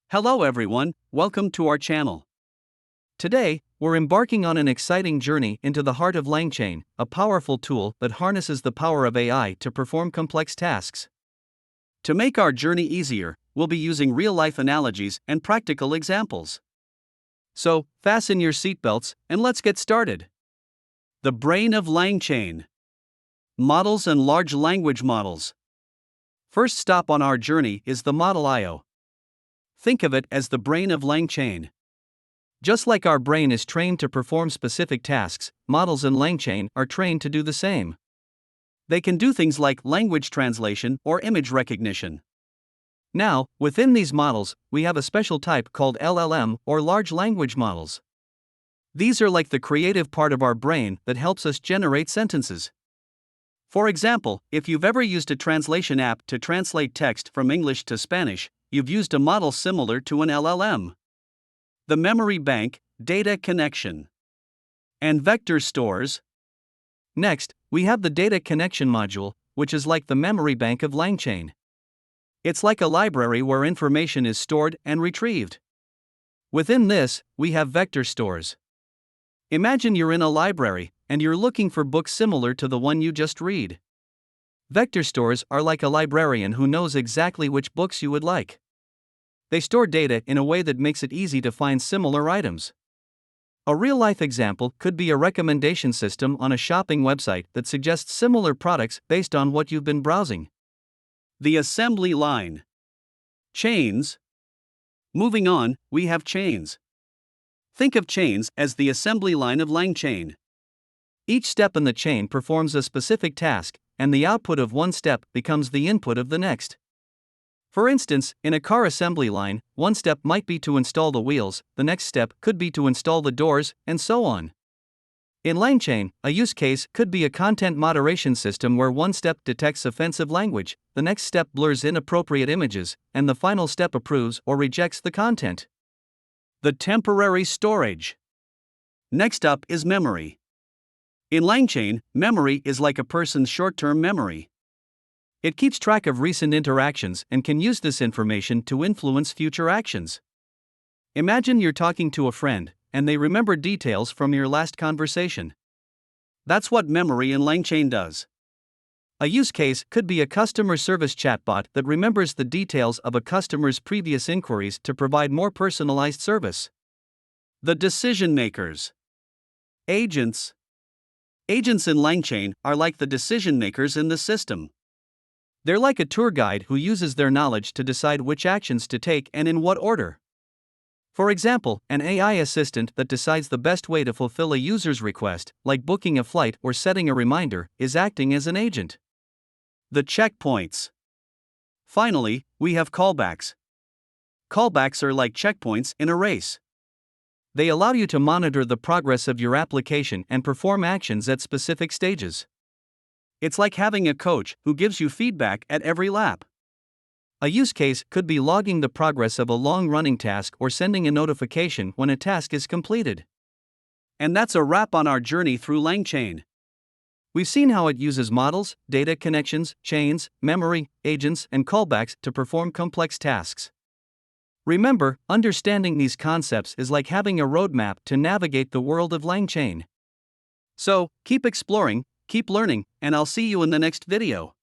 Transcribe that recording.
Hello everyone, welcome to our channel. Today, we're embarking on an exciting journey into the heart of LangChain, a powerful tool that harnesses the power of AI to perform complex tasks. To make our journey easier, we'll be using real-life analogies and practical examples. So, fasten your seatbelts and let's get started. The brain of LangChain. Models and large language models. First stop on our journey is the Model I/O. Think of it as the brain of LangChain. Just like our brain is trained to perform specific tasks, models in LangChain are trained to do the same. They can do things like language translation or image recognition. Now, within these models, we have a special type called LLM or large language models. These are like the creative part of our brain that helps us generate sentences. For example, if you've ever used a translation app to translate text from English to Spanish, you've used a model similar to an LLM. The memory bank, data connection, and vector stores. Next, we have the data connection module, which is like the memory bank of LangChain. It's like a library where information is stored and retrieved. Within this, we have vector stores. Imagine you're in a library, and you're looking for books similar to the one you just read. Vector stores are like a librarian who knows exactly which books you would like. They store data in a way that makes it easy to find similar items. A real-life example could be a recommendation system on a shopping website that suggests similar products based on what you've been browsing. The assembly line. Chains. Moving on, we have chains. Think of chains as the assembly line of LangChain. Each step in the chain performs a specific task, and the output of one step becomes the input of the next. For instance, in a car assembly line, one step might be to install the wheels, the next step could be to install the doors, and so on. In LangChain, a use case could be a content moderation system where one step detects offensive language, the next step blurs inappropriate images, and the final step approves or rejects the content. The temporary storage. Next up is memory. In LangChain, memory is like a person's short-term memory. It keeps track of recent interactions and can use this information to influence future actions. Imagine you're talking to a friend, and they remember details from your last conversation. That's what memory in LangChain does. A use case could be a customer service chatbot that remembers the details of a customer's previous inquiries to provide more personalized service. The decision makers. Agents. Agents in LangChain are like the decision makers in the system. They're like a tour guide who uses their knowledge to decide which actions to take and in what order. For example, an AI assistant that decides the best way to fulfill a user's request, like booking a flight or setting a reminder, is acting as an agent. The checkpoints. Finally, we have callbacks. Callbacks are like checkpoints in a race. They allow you to monitor the progress of your application and perform actions at specific stages. It's like having a coach who gives you feedback at every lap. A use case could be logging the progress of a long-running task or sending a notification when a task is completed. And that's a wrap on our journey through LangChain. We've seen how it uses models, data connections, chains, memory, agents, and callbacks to perform complex tasks. Remember, understanding these concepts is like having a roadmap to navigate the world of LangChain. So, keep exploring, keep learning, and I'll see you in the next video.